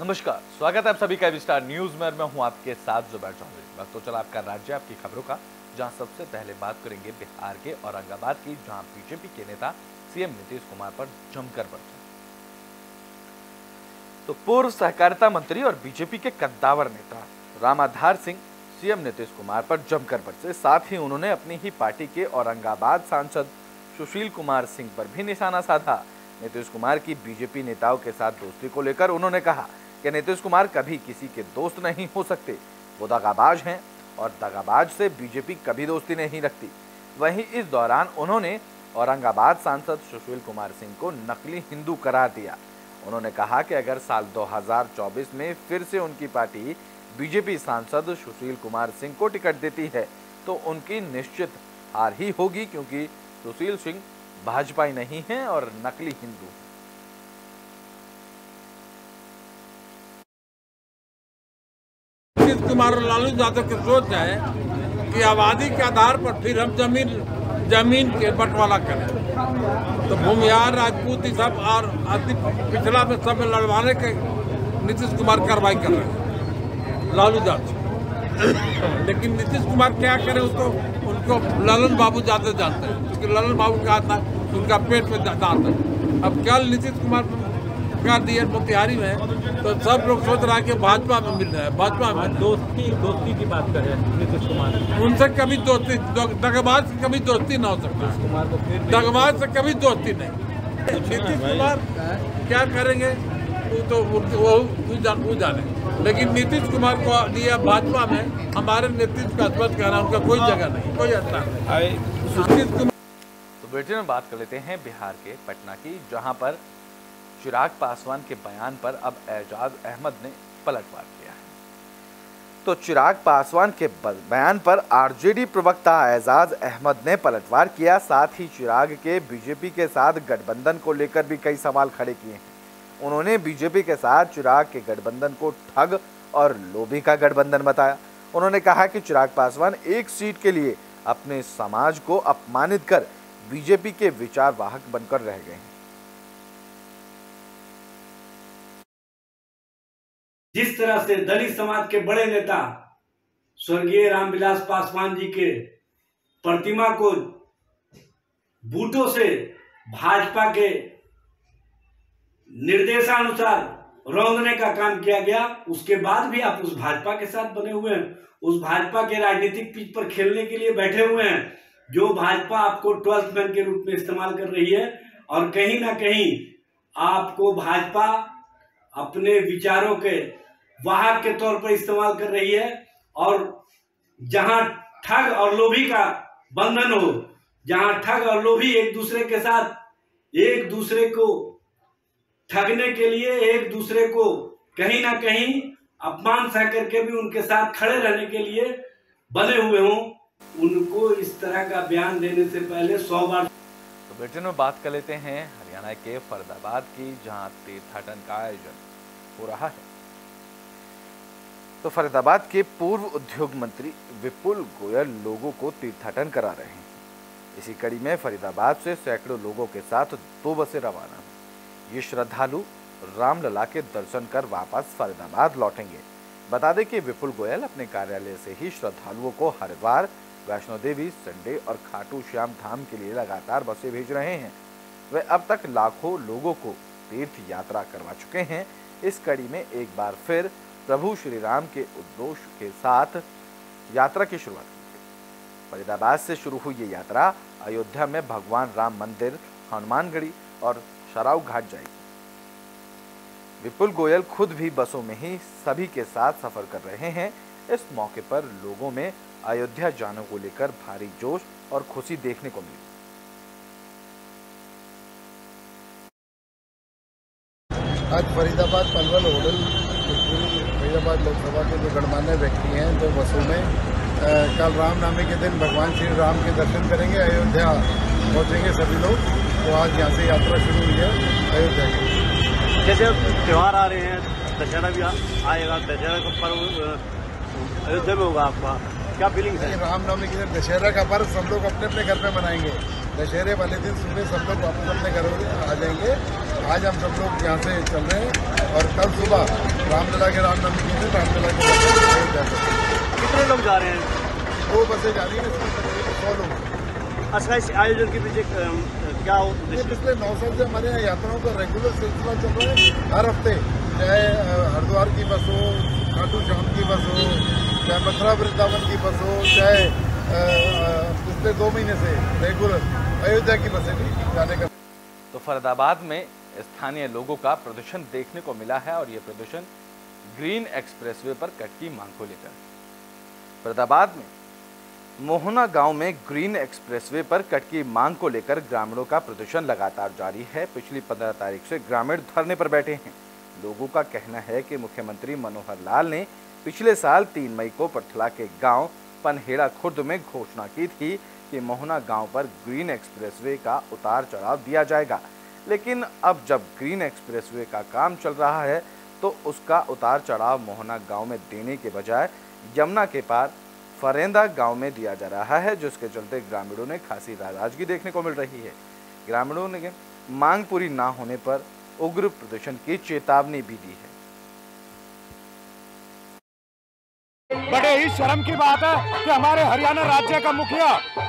नमस्कार, स्वागत है आप सभी का स्टार न्यूज में। मैं हूं आपके साथ जुबैर चौधरी। वक्त तो चला आपका राज्य आपकी खबरों का, जहां सबसे पहले बात करेंगे बिहार के औरंगाबाद की, जहां बीजेपी के नेता सीएम नीतीश कुमार पर जमकर बरसे। तो पूर्व सहकारिता मंत्री और बीजेपी के कद्दावर नेता राम आधार सिंह सीएम नीतीश कुमार पर जमकर बरसे। साथ ही उन्होंने अपनी ही पार्टी के औरंगाबाद सांसद सुशील कुमार सिंह पर भी निशाना साधा। नीतीश कुमार की बीजेपी नेताओं के साथ दोस्ती को लेकर उन्होंने कहा कि नीतीश कुमार कभी किसी के दोस्त नहीं हो सकते, वो दगाबाज हैं और दगाबाज से बीजेपी कभी दोस्ती नहीं रखती। वहीं इस दौरान उन्होंने औरंगाबाद सांसद सुशील कुमार सिंह को नकली हिंदू करार दिया। उन्होंने कहा कि अगर साल 2024 में फिर से उनकी पार्टी बीजेपी सांसद सुशील कुमार सिंह को टिकट देती है तो उनकी निश्चित हार ही होगी, क्योंकि सुशील सिंह भाजपाई नहीं है और नकली हिंदू। नीतीश कुमार और लालू यादव की सोच है कि आबादी के आधार पर फिर हम जमीन के बंटवारा करें। तो भूमिहार राजपूत सब और पिछला में सब में लड़वाने के नीतीश कुमार कार्रवाई कर रहे हैं लालू यादव। लेकिन नीतीश कुमार क्या करें उसको उनको ललन बाबू ज्यादा जानते हैं। उसके ललन बाबू का था उनका पेट में दांत है। अब कल नीतीश कुमार का दिए मोतिहारी में तो सब लोग सोच रहा है कि भाजपा में मिल रहा है। भाजपा में दोस्ती की बात कर रहे हैं नीतीश कुमार। उनसे कभी दोस्ती, दगाबाज से कभी दोस्ती ना हो सकता। दगाबाज से कभी दोस्ती नहीं। नीतीश कुमार क्या करेंगे तो वो जाने। लेकिन नीतीश कुमार को दिया भाजपा में हमारे नीतीश का स्पष्ट कहना उनका कोई जगह नहीं, कोई अच्छा नहीं। तो बेटे में बात कर लेते हैं बिहार के पटना की, जहां पर चिराग पासवान के बयान पर अब एजाज अहमद ने पलटवार किया है। तो चिराग पासवान के बयान पर आरजेडी प्रवक्ता एजाज अहमद ने पलटवार किया। साथ ही चिराग के बीजेपी के साथ गठबंधन को लेकर भी कई सवाल खड़े किए हैं। उन्होंने बीजेपी के साथ चिराग के गठबंधन को ठग और लोभी का गठबंधन बताया। उन्होंने कहा कि चिराग पासवान एक सीट के लिए अपने समाज को अपमानित कर बीजेपी के विचार वाहक बनकर रह गए हैं। जिस तरह से दलित समाज के बड़े नेता स्वर्गीय रामविलास पासवान जी के प्रतिमा को बूटों से भाजपा के निर्देशानुसार रौंदने का काम किया गया, उसके बाद भी आप उस भाजपा के साथ बने हुए हैं, उस भाजपा के राजनीतिक पिच पर खेलने के लिए बैठे हुए हैं, जो भाजपा आपको 12th मैन के रूप में इस्तेमाल कर रही है। और कहीं ना कहीं आपको भाजपा अपने विचारों के वाहक के तौर पर इस्तेमाल कर रही है। और जहां ठग और लोभी का बंधन हो, जहां ठग और लोभी एक दूसरे के साथ एक दूसरे को ठगने के लिए एक दूसरे को कहीं ना कहीं अपमान सह करके भी उनके साथ खड़े रहने के लिए बने हुए हों, उनको इस तरह का बयान देने से पहले 100 बार। तो बुलेटिन में बात कर लेते हैं हरियाणा के फरीदाबाद की, जहां तीर्थाटन का आयोजन हो रहा है। तो फरीदाबाद के पूर्व उद्योग मंत्री विपुल गोयल लोगों को तीर्थाटन करा रहे हैं। इसी कड़ी में फरीदाबाद से सैकड़ों लोगों के साथ 2 बसें रवाना हुई। ये श्रद्धालु रामलला के दर्शन कर वापस फरीदाबाद लौटेंगे। बता दें कि विपुल गोयल अपने कार्यालय से ही श्रद्धालुओं को हरिद्वार, वैष्णो देवी, संडे और खाटू श्याम धाम के लिए लगातार बसें भेज रहे हैं। वे अब तक लाखों लोगों को तीर्थ यात्रा करवा चुके हैं। इस कड़ी में एक बार फिर प्रभु श्री राम के उद्घोष के साथ यात्रा की शुरुआत की गई। फरीदाबाद से शुरू हुई ये यात्रा अयोध्या में भगवान राम मंदिर, हनुमानगढ़ी और शराव घाट जाएगी। विपुल गोयल खुद भी बसों में ही सभी के साथ सफर कर रहे हैं। इस मौके पर लोगों में अयोध्या जाने को लेकर भारी जोश और खुशी देखने को मिली। आज फरीदाबाद पलवल होटल फरीदाबाद लोकसभा के जो गणमान्य व्यक्ति हैं, 2 बसों में कल रामनवमी के दिन भगवान श्री राम के दर्शन करेंगे। अयोध्या पहुंचेंगे सभी लोग। तो आज यहाँ से यात्रा शुरू हुई है अयोध्या की। जैसे त्यौहार आ रहे हैं, दशहरा भी आएगा, दशहरा का पर्व अयोध्या में होगा, आपका क्या फीलिंग है? रामनवमी के दिन दशहरा का पर्व सब लोग अपने अपने घर पे मनाएंगे। दशहरे वाले दिन सुबह सब लोग वापस अपने घरों में आ जाएंगे। आज हम सब लोग यहाँ से चल रहे हैं और कल सुबह रामलला के रामनवमी के दिन रामलला के अयोध्या से। कितने लोग जा रहे हैं? 2 बसें जा रही हैं, इसमें तकरीबन 100 लोग। अच्छा, इस आयोजन के पीछे क्या उद्देश्य? पिछले 9 साल से हमारे यहाँ यात्राओं का रेगुलर सिलसिला चल रहा है। हर हफ्ते चाहे हरिद्वार की बस हो, खाटू श्याम की बस हो, चाहे मथुरा वृंदावन की बस हो, चाहे पिछले 2 महीने से रेगुलर अयोध्या की बसें भी जाने का। तो फरीदाबाद में स्थानीय लोगों का प्रदर्शन देखने को मिला है और ये प्रदर्शन ग्रीन एक्सप्रेसवे पर कट की मांग को लेकर। फरीदाबाद में मोहना गांव में ग्रीन एक्सप्रेसवे पर कट की मांग को लेकर ग्रामीणों का प्रदर्शन लगातार जारी है। पिछली 15 तारीख से ग्रामीण धरने पर बैठे हैं। लोगों का कहना है कि मुख्यमंत्री मनोहर लाल ने पिछले साल 3 मई को पर्थला के गांव पनहेड़ा खुर्द में घोषणा की थी कि मोहना गांव पर ग्रीन एक्सप्रेसवे का उतार चढ़ाव दिया जाएगा, लेकिन अब जब ग्रीन एक्सप्रेसवे का काम चल रहा है तो उसका उतार चढ़ाव मोहना गांव में देने के बजाय यमुना के पार फरेंदा गांव में दिया जा रहा है, जिसके चलते ग्रामीणों ने खासी नाराजगी देखने को मिल रही है। ग्रामीणों ने मांग पूरी ना होने पर उग्र प्रदर्शन की चेतावनी भी दी है। बड़े ही शर्म की बात है कि हमारे हरियाणा राज्य का मुखिया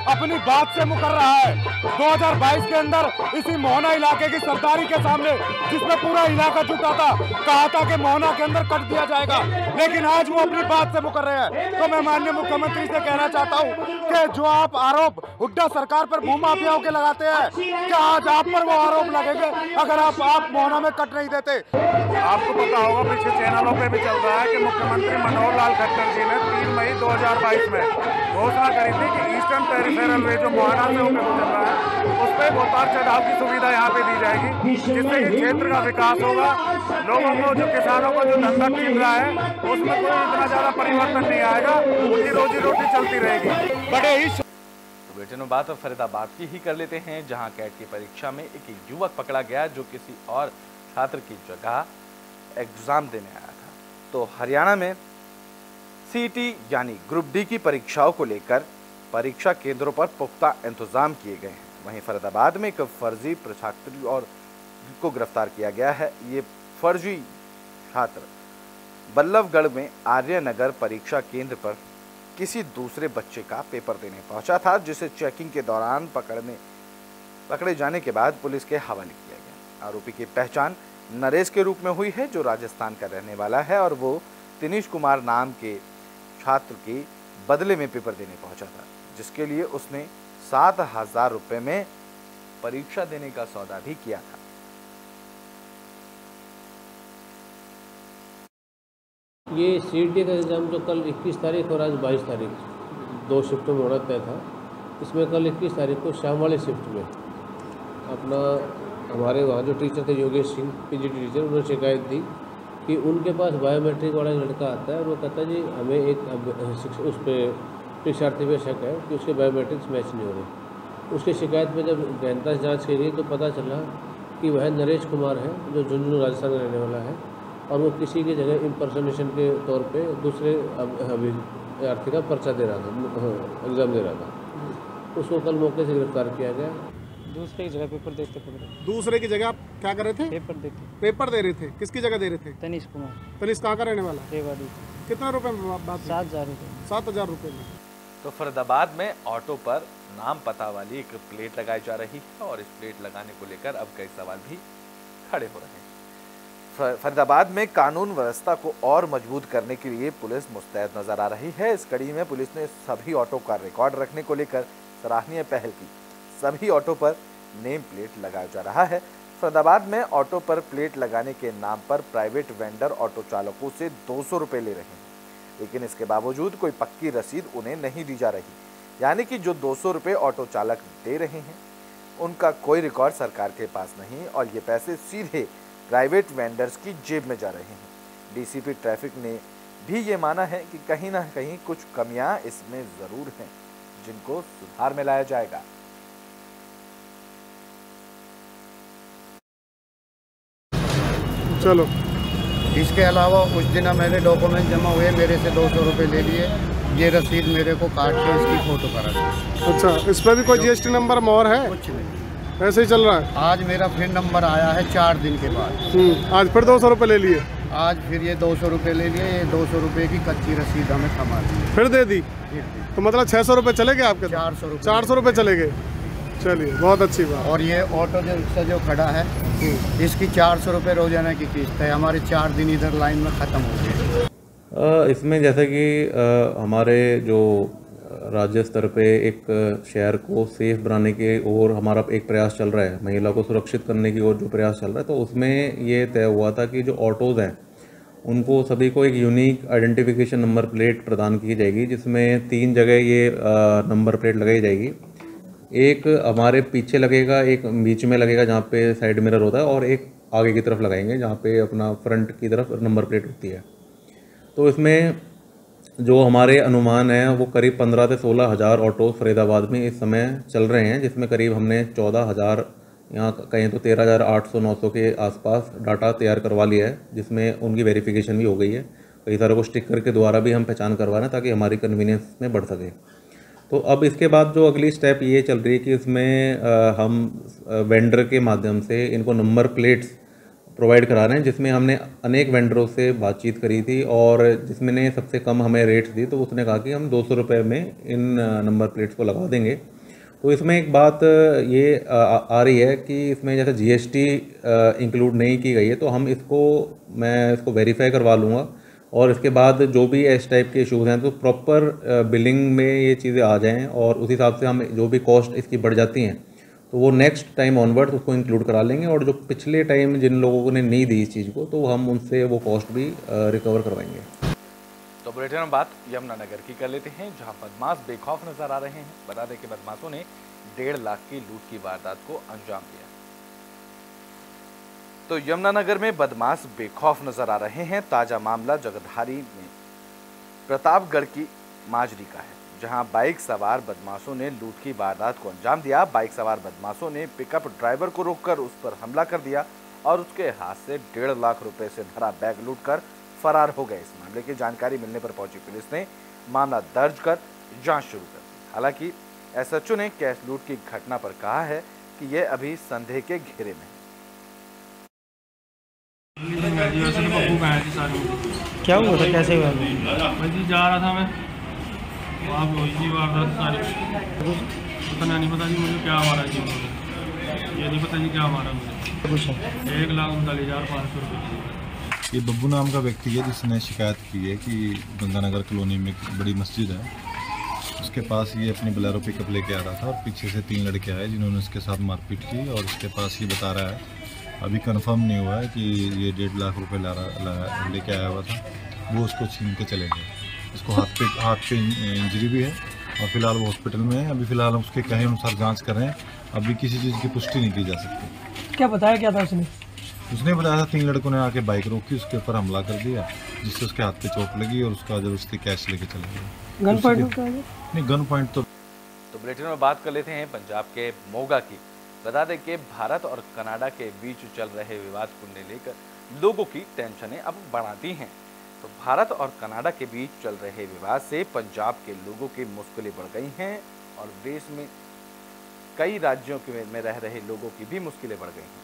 अपनी बात से मुकर रहा है। 2022 के अंदर इसी मोहना इलाके की सरदारी के सामने, जिसमें पूरा इलाका जुटा था, कहा था कि मोहना के अंदर कट दिया जाएगा, लेकिन आज वो अपनी बात से मुकर रहे हैं। तो मैं माननीय मुख्यमंत्री से कहना चाहता हूँ कि जो आप आरोप हुड्डा सरकार पर भूमाफियाओं के लगाते हैं, क्या आज आप पर वो आरोप लगेंगे अगर आप मोहना में कट नहीं देते? आपको पता होगा, पीछे चैनलों पे भी चल रहा है कि मुख्यमंत्री मनोहर लाल खट्टर जी ने 3 मई 2022 में घोषणा करी थी कि ईस्टर्न पेरिफेरल वे जो मोहना से होकर गुजर रहा है उस पर उतार चढ़ाव की सुविधा यहाँ पे दी जाएगी, जिससे कि क्षेत्र का विकास होगा। लोगों को, जो किसानों को जो धंधा मिल रहा है उसमें कोई इतना ज्यादा परिवर्तन नहीं आएगा, उनकी रोजी रोटी चलती रहेगी। बड़े ही बुलेटिन में बात फरीदाबाद की ही कर लेते हैं, जहां कैट की परीक्षा में एक युवक पकड़ा गया जो किसी और छात्र की जगह एग्जाम देने आया था। तो हरियाणा में सीटी यानी ग्रुप डी की परीक्षाओं को लेकर परीक्षा केंद्रों पर पुख्ता इंतजाम किए गए हैं। वहीं फरीदाबाद में एक फर्जी छात्र और को गिरफ्तार किया गया है। ये फर्जी छात्र बल्लभगढ़ में आर्यनगर परीक्षा केंद्र पर किसी दूसरे बच्चे का पेपर देने पहुंचा था, जिसे चेकिंग के दौरान पकड़े जाने के बाद पुलिस के हवाले किया गया। आरोपी की पहचान नरेश के रूप में हुई है, जो राजस्थान का रहने वाला है और वो दिनेश कुमार नाम के छात्र के बदले में पेपर देने पहुंचा था, जिसके लिए उसने 7,000 रुपये में परीक्षा देने का सौदा भी किया था। ये सीटी का एग्ज़ाम जो कल 21 तारीख और आज 22 तारीख 2 शिफ्टों में होना तय था। इसमें कल 21 तारीख को शाम वाले शिफ्ट में अपना हमारे वहाँ जो टीचर थे योगेश सिंह पीजीटी टीचर, उन्होंने शिकायत दी कि उनके पास बायोमेट्रिक वाला लड़का आता है और वो कहता है जी हमें एक उस पर परीक्षार्थी पे शक है कि उसके बायोमेट्रिक्स मैच नहीं हो रहे। उसकी शिकायत में जब गहनता से जाँच की गई तो पता चला कि वह नरेश कुमार है, जो झुंझुनू राजस्थान में रहने वाला है और वो किसी की जगह इम्पर्सनेशन के तौर पे दूसरे अभ्यर्थी का पर्चा दे रहा था, एग्ज़ाम दे रहा था। उसको कल मौके से गिरफ्तार किया गया। दूसरे की जगह पेपर देते पकड़े। दूसरे की जगह आप क्या कर रहे थे? पेपर दे रहे थे। किसकी जगह दे रहे थे? तनिष कुमार। तनिष कहाँ का रहने वाला? रेवाड़ी। कितना रुपए में बात? 7,000 रुपये। 7,000 रुपये में। तो फरीदाबाद में ऑटो पर नाम पता वाली एक प्लेट लगाई जा रही है और इस प्लेट लगाने को लेकर अब कई सवाल भी खड़े हो रहे हैं। फरीदाबाद में कानून व्यवस्था को और मजबूत करने के लिए पुलिस मुस्तैद नजर आ रही है। इस कड़ी में पुलिस ने सभी ऑटो का रिकॉर्ड रखने को लेकर सराहनीय पहल की। सभी ऑटो पर नेम प्लेट लगाया जा रहा है। फरीदाबाद में ऑटो पर प्लेट लगाने के नाम पर प्राइवेट वेंडर ऑटो चालकों से 200 रुपये ले रहे हैं, लेकिन इसके बावजूद कोई पक्की रसीद उन्हें नहीं दी जा रही। यानी कि जो 200 रुपये ऑटो चालक दे रहे हैं उनका कोई रिकॉर्ड सरकार के पास नहीं और ये पैसे सीधे प्राइवेट वेंडर्स की जेब में जा रहे हैं। डीसीपी ट्रैफिक ने भी ये माना है कि कहीं ना कहीं कुछ कमियां इसमें ज़रूर हैं, जिनको सुधार में लाया जाएगा। चलो, इसके अलावा उस दिन मेरे डॉक्यूमेंट जमा हुए, मेरे से 200 रुपये ले लिए। ये रसीद मेरे को काट के इसकी फ़ोटो करा दी। अच्छा, इस पर भी कोई जीएसटी नंबर मोहर है? कुछ नहीं। ऐसे ही चल रहा है। आज मेरा फिर नंबर आया है 4 दिन के बाद। आज फिर 200 रुपये ले लिए। आज फिर ये 200 रुपये ले लिए। ये 200 रुपये की कच्ची रसीद हमें थमा दी, फिर दे दी। तो मतलब 600 रुपये चले गए आपके? 400 रुपये चले गए। चलिए, बहुत अच्छी बात। और ये ऑटो रिक्शा जो खड़ा है इसकी 400 रुपये रोजाना की किस्त है। हमारे 4 दिन इधर लाइन में ख़त्म हो गए। इसमें जैसे कि हमारे जो राज्य स्तर पे एक शहर को सेफ बनाने के और हमारा एक प्रयास चल रहा है, महिला को सुरक्षित करने की ओर जो प्रयास चल रहा है, तो उसमें ये तय हुआ था कि जो ऑटोज़ हैं उनको सभी को एक यूनिक आइडेंटिफिकेशन नंबर प्लेट प्रदान की जाएगी, जिसमें 3 जगह ये नंबर प्लेट लगाई जाएगी। एक हमारे पीछे लगेगा, एक बीच में लगेगा जहाँ पे साइड मिरर होता है, और एक आगे की तरफ लगाएंगे जहाँ पे अपना फ्रंट की तरफ नंबर प्लेट होती है। तो इसमें जो हमारे अनुमान है वो करीब 15 से 16 हज़ार ऑटो फरीदाबाद में इस समय चल रहे हैं, जिसमें करीब हमने 14,000 यहाँ कहें तो 13,800-900 के आसपास डाटा तैयार करवा लिया है, जिसमें उनकी वेरिफिकेशन भी हो गई है। कई सारे को स्टिकर के द्वारा भी हम पहचान करवा रहे हैं ताकि हमारी कन्वीनियंस में बढ़ सके। तो अब इसके बाद जो अगली स्टेप ये चल रही है कि इसमें हम वेंडर के माध्यम से इनको नंबर प्लेट्स प्रोवाइड करा रहे हैं, जिसमें हमने अनेक वेंडरों से बातचीत करी थी और जिसमें ने सबसे कम हमें रेट्स दी, तो उसने कहा कि हम 200 रुपये में इन नंबर प्लेट्स को लगा देंगे। तो इसमें एक बात ये आ रही है कि इसमें जैसे GST इंक्लूड नहीं की गई है, तो हम मैं इसको वेरीफाई करवा लूँगा और इसके बाद जो भी इस टाइप के इशूज़ हैं तो प्रॉपर बिलिंग में ये चीज़ें आ जाएं और उस हिसाब से हम जो भी कॉस्ट इसकी बढ़ जाती हैं तो वो नेक्स्ट टाइम ऑनवर्ड उसको इंक्लूड करा लेंगे, और जो पिछले टाइम जिन लोगों ने नहीं दी इस चीज़ को तो हम उनसे वो कॉस्ट भी रिकवर करवाएंगे। तो बुलेटिन में बात यमुनानगर की कर लेते हैं, जहां बदमाश बेखौफ नजर आ रहे हैं। बता दें कि बदमाशों ने 1.5 लाख की लूट की वारदात को अंजाम दिया। तो यमुनानगर में बदमाश बेखौफ नजर आ रहे हैं। ताजा मामला जगधारी में प्रतापगढ़ की माजरी का है, जहां बाइक सवार बदमाशों ने लूट की वारदात को अंजाम दिया। बाइक सवार बदमाशों ने पिकअप ड्राइवर को रोककर उस पर हमला कर दिया और उसके हाथ से 1.5 लाख रुपए से भरा बैग लूटकर फरार हो गए। इस मामले की जानकारी मिलने पर पहुंची पुलिस ने मामला दर्ज कर जांच शुरू कर दी। हालांकि SHO ने कैश लूट की घटना पर कहा है कि यह अभी संदेह के घेरे में है। क्या हुआ था, कैसे हुआ? मैं जी जा रहा था, मैं वहाँ पे हुई थी वारदात सारी। पता नहीं पता जी मुझे क्या मारा जी, ये नहीं पता जी क्या मारा मुझे। 1,39,500 रुपये। ये बब्बू नाम का व्यक्ति है जिसने शिकायत की है कि गंगानगर कॉलोनी में एक बड़ी मस्जिद है, उसके पास ये अपनी बोलेरो पिकअप लेके आ रहा था और पीछे से 3 लड़के आए जिन्होंने उसके साथ मारपीट की, और उसके पास ये बता रहा है, अभी कंफर्म नहीं हुआ है कि ये 1.5 लाख रुपए लेके आया हुआ था, वो उसको छीन के चले गए। इसको हाथ पे इंजरी भी है और फिलहाल वो हॉस्पिटल में है। अभी फिलहाल उसके कहे अनुसार जांच कर रहे हैं, अभी किसी चीज़ की पुष्टि नहीं की जा सकती। क्या बताया क्या था उसने? उसने बताया था 3 लड़कों ने आके बाइक रोकी, उसके ऊपर हमला कर दिया जिससे उसके हाथ पे चोट लगी और उसका जबरदस्ती कैश लेके चले गए। गन पॉइंट नहीं, गन पॉइंट तो बुलेटिन में बात कर लेते हैं पंजाब के मोगा की। बता दें कि भारत और कनाडा के बीच चल रहे विवाद को लेकर लोगों की टेंशनें अब बढ़ाती हैं। तो भारत और कनाडा के बीच चल रहे विवाद से पंजाब के लोगों की मुश्किलें बढ़ गई हैं और देश में कई राज्यों में रह रहे लोगों की भी मुश्किलें बढ़ गई हैं।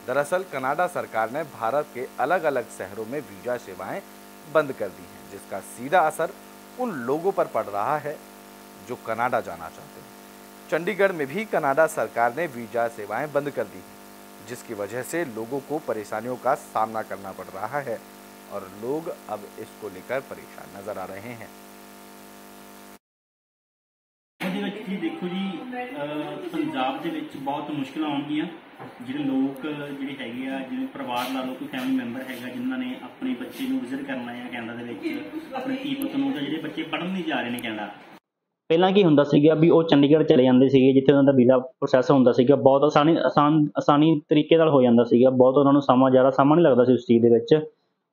दरअसल कनाडा सरकार ने भारत के अलग अलग शहरों में वीजा सेवाएं बंद कर दी हैं, जिसका सीधा असर उन लोगों पर पड़ रहा है जो कनाडा जाना चाहते हैं। चंडीगढ़ में भी कनाडा सरकार ने वीजा सेवाएं बंद कर दी, जिसकी वजह से लोगों को परेशानियों का सामना करना पड़ रहा है और लोग अब इसको लेकर परेशान नजर आ रहे हैं। देखो जी, पंजाब ਦੇ ਵਿੱਚ ਬਹੁਤ ਮੁਸ਼ਕਲਾਂ ਆਉਣਗੀਆਂ। ਜਿਹੜੇ ਲੋਕ ਜਿਹੜੇ ਹੈਗੇ ਆ, ਜਿਵੇਂ ਪਰਿਵਾਰ ਲਾ ਲਓ, ਕੋਈ ਫੈਮਿਲੀ ਮੈਂਬਰ ਹੈਗਾ ਜਿਨ੍ਹਾਂ ਨੇ ਆਪਣੇ ਬੱਚੇ ਨੂੰ ਵਿਜ਼ਿਟ ਕਰਨਾ ਹੈ ਕੈਨੇਡਾ ਦੇ ਵਿੱਚ, ਆਪਣੇ ਧੀ ਪੁੱਤ ਨੂੰ, ਜਾਂ ਜਿਹੜੇ ਬੱਚੇ ਪੜ੍ਹਨ ਨਹੀਂ ਜਾ ਰਹੇ ਨੇ ਕੈਨੇਡਾ। ਪਹਿਲਾਂ ਕੀ ਹੁੰਦਾ ਸੀਗਾ ਵੀ ਉਹ ਚੰਡੀਗੜ੍ਹ ਚਲੇ ਜਾਂਦੇ ਸੀਗੇ, ਜਿੱਥੇ ਉਹਨਾਂ ਦਾ ਵੀਜ਼ਾ ਪ੍ਰੋਸੈਸ ਹੁੰਦਾ ਸੀਗਾ, ਬਹੁਤ ਆਸਾਨੀ ਤਰੀਕੇ ਨਾਲ ਹੋ ਜਾਂਦਾ ਸੀਗਾ, ਬਹੁਤ ਉਹਨਾਂ ਨੂੰ ਜ਼ਿਆਦਾ ਸਮਾਂ ਨਹੀਂ ਲੱਗਦਾ ਸੀ ਉਸ ਚੀਜ਼ ਦੇ ਵਿੱਚ,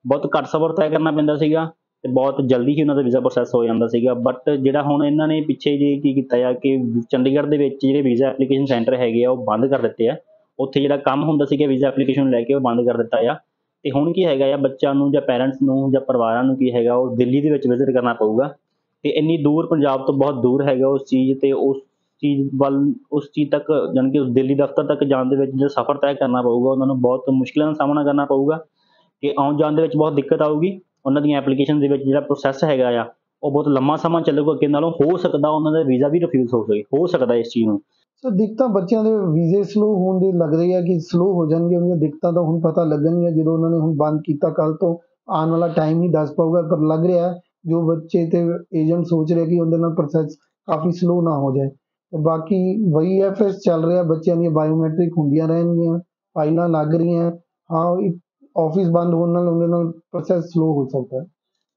ਬਹੁਤ ਘੱਟ ਸਫ਼ਰ ਤੈਅ ਕਰਨਾ ਪੈਂਦਾ ਸੀਗਾ ਤੇ ਬਹੁਤ ਜਲਦੀ ਹੀ ਉਹਨਾਂ ਦਾ ਵੀਜ਼ਾ ਪ੍ਰੋਸੈਸ ਹੋ ਜਾਂਦਾ ਸੀਗਾ। ਬਟ ਜਿਹੜਾ ਹੁਣ ਇਹਨਾਂ ਨੇ ਪਿੱਛੇ ਜੇ ਕੀ ਕੀਤਾ ਆ ਕਿ ਚੰਡੀਗੜ੍ਹ ਦੇ ਵਿੱਚ ਜਿਹੜੇ ਵੀਜ਼ਾ ਐਪਲੀਕੇਸ਼ਨ ਸੈਂਟਰ ਹੈਗੇ ਆ ਉਹ ਬੰਦ ਕਰ ਦਿੱਤੇ ਆ। ਉੱਥੇ ਜਿਹੜਾ ਕੰਮ ਹੁੰਦਾ ਸੀਗਾ ਵੀਜ਼ਾ ਐਪਲੀਕੇਸ਼ਨ ਲੈ ਕੇ ਉਹ ਬੰਦ ਕਰ ਦਿੱਤਾ ਆ, ਤੇ ਹੁਣ ਕੀ ਹੈਗਾ ਆ, ਬੱਚਿਆਂ ਨੂੰ ਜਾਂ ਪੈਰੈਂਟਸ ਨੂੰ ਜਾਂ ਪਰਿਵਾਰਾਂ ਨੂੰ ਕੀ ਹੈਗਾ ਉਹ ਦਿੱਲੀ ਦੇ ਵਿੱਚ ਵਿਜ਼ਿਟ ਕਰਨਾ ਪਊਗਾ, ਤੇ ਇੰਨੀ ਦੂਰ ਪੰਜਾਬ ਤੋਂ ਬਹੁਤ ਦੂਰ ਹੈਗਾ ਉਸ ਚੀਜ਼, ਤੇ ਉਸ ਚੀਜ਼ ਵੱਲ ਉਸ ਚੀਜ਼ ਤੱਕ ਜਾਣੀ ਕਿ ਦਿੱਲੀ ਦਫ਼ਤਰ ਤੱਕ ਜਾਣ ਦੇ ਵਿੱਚ ਜੋ ਸਫ਼ਰ ਤੈਅ ਕਰਨਾ ਪਊਗਾ ਉਹਨਾਂ ਨੂੰ ਬਹੁਤ ਮੁਸ਼ਕਿਲਾਂ ਦਾ ਸਾਹਮਣਾ ਕਰਨਾ ਪਊਗਾ ਕਿ ਆਉਣ ਜਾਣ ਦੇ ਵਿੱਚ ਬਹੁਤ ਦਿੱਕਤ ਆਊਗੀ। ਉਹਨਾਂ ਦੀਆਂ ਐਪਲੀਕੇਸ਼ਨ ਦੇ ਵਿੱਚ ਜਿਹੜਾ ਪ੍ਰੋਸੈਸ ਹੈਗਾ ਆ ਉਹ ਬਹੁਤ ਲੰਮਾ ਸਮਾਂ ਚੱਲੇਗਾ ਅੱਗੇ ਨਾਲੋਂ। ਹੋ ਸਕਦਾ ਉਹਨਾਂ ਦਾ ਵੀਜ਼ਾ ਵੀ ਰਿਫਿਊਜ਼ ਹੋ ਸਕਦਾ ਇਸ ਚੀਜ਼ ਨੂੰ। ਸਰ ਦਿੱਕਤਾਂ ਬੱਚਿਆਂ ਦੇ ਵੀਜ਼ੇ ਸਲੋ ਹੋਣ ਦੀ ਲੱਗ ਰਹੀ ਹੈ ਕਿ ਸਲੋ ਹੋ ਜਾਣਗੇ। ਉਹਨਾਂ ਦੀਆਂ ਦਿੱਕਤਾਂ ਤਾਂ ਹੁਣ ਪਤਾ ਲੱਗਣਗੀਆਂ ਜਦੋਂ ਉਹਨਾਂ ਨੇ ਹੁਣ ਬੰਦ ਕੀਤਾ। ਕੱਲ੍ਹ ਤੋਂ ਆਉਣ ਵਾਲਾ ਟਾਈਮ ਹੀ ਦੱਸ ਪਾਊਗਾ। ਪਰ ਲੱਗ ਰਿਹਾ ਜੋ ਬੱਚੇ ਤੇ ਏਜੰਟ ਸੋਚ ਰਹੇ ਕਿ ਉਹਦੇ ਨਾਲ ਪ੍ਰੋਸੈਸ ਕਾਫੀ ਸਲੋ ਨਾ ਹੋ ਜਾਏ। ਬਾਕੀ VFS ਚੱਲ ਰਿਹਾ, ਬੱਚਿਆਂ ਦੀਆਂ ਬਾਇਓਮੈਟ੍ਰਿਕ ਹੁੰਦੀਆਂ ਰਹਿਣਗੀਆਂ, ਫਾਈਲਾਂ ਲੱਗ ਰਹੀਆਂ। ਹਾਂ ਆਫਿਸ ਬੰਦ ਹੋਣ ਨਾਲ ਉਹਦੇ ਨਾਲ ਪ੍ਰੋਸੈਸ ਸਲੋ ਹੋ ਸਕਦਾ ਹੈ।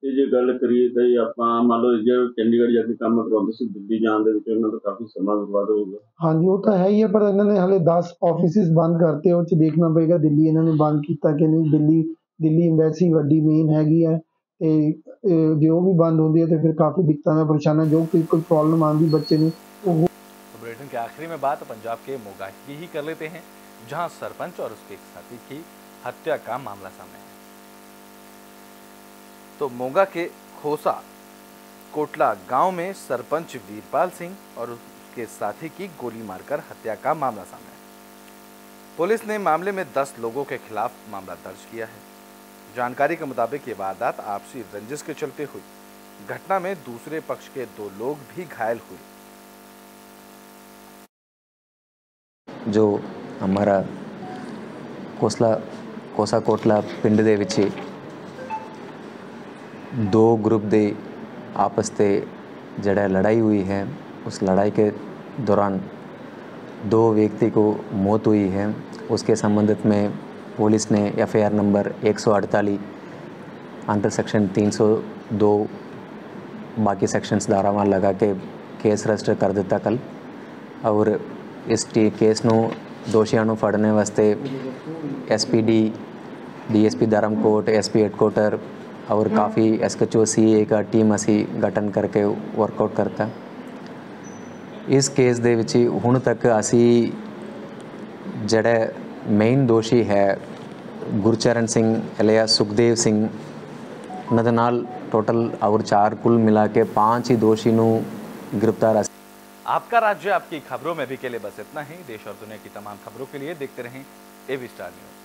ਇਹ ਜੇ ਗੱਲ ਕਰੀਏ ਤਾਂ ਆਪਾਂ ਮੰਨ ਲਓ ਜੇ ਚੰਡੀਗੜ੍ਹ ਜਾ ਕੇ ਕੰਮ ਕਰਵਾਉਂਦੇ ਸੀ, ਦਿੱਲੀ ਜਾਣ ਦੇ ਵਿੱਚ ਉਹਨਾਂ ਦਾ ਕਾਫੀ ਸਮਾਂ ਬਰਬਾਦ ਹੋਊਗਾ। ਹਾਂਜੀ ਉਹ ਤਾਂ ਹੈ ਹੀ ਹੈ, ਪਰ ਇਹਨਾਂ ਨੇ ਹਾਲੇ 10 ਆਫਿਸਿਸ ਬੰਦ ਕਰਤੇ। ਉਹ 'ਚ ਦੇਖਣਾ ਪਏਗਾ ਦਿੱਲੀ ਇਹਨਾਂ ਨੇ ਬੰਦ ਕੀਤਾ ਕਿ ਨਹੀਂ। ਦਿੱਲੀ ਐਮਬੈਸੀ ਵੱਡੀ ਮੇਨ ਹੈਗੀ ਹੈ ਤੇ ਜੇ ਉਹ ਵੀ ਬੰਦ ਹੁੰਦੀ है तो फिर काफ़ी दिक्कतें का परेशान है। जो कोई प्रॉब्लम आती बच्चे ने वो। बुलेटिन के आखिरी में बात पंजाब के मोगा की ही कर लेते हैं, जहां सरपंच और उसके एक साथी की हत्या का मामला सामने है। तो मोगा के खोसा कोटला गांव में सरपंच वीरपाल सिंह और उसके साथी की गोली मारकर हत्या का मामला सामने है। पुलिस ने मामले में 10 लोगों के खिलाफ मामला दर्ज किया है। जानकारी के मुताबिक ये वारदात आपसी रंजिश के चलते हुई। घटना में दूसरे पक्ष के 2 लोग भी घायल हुए। जो हमारा कोसा कोटला पिंड दे विच 2 ग्रुप दे आपस से जड़ा लड़ाई हुई है। उस लड़ाई के दौरान 2 व्यक्ति को मौत हुई है। उसके संबंधित में पुलिस ने FIR नंबर 148 अंडर सेक्शन 302 बाकी सेक्शंस धारावां लगा के केस रजिस्टर कर दिता कल। और इस केस नूं दोषियों नूं फड़ने वास्ते SPD DSP धर्मकोट SP हेडकोटर और काफ़ी SHO CA का टीम असी गठन करके वर्कआउट करता। इस केस दे विच हुण तक असी जड़े मेन दोषी है गुरचरण सिंह एलियास सुखदेव सिंह, उन्होंने नाल टोटल और 4 कुल मिला के 5 ही दोषी नूं गिरफ्तार। आपका राज्य आपकी खबरों में भी के लिए बस इतना ही। देश और दुनिया की तमाम खबरों के लिए देखते रहें AV स्टार न्यूज़।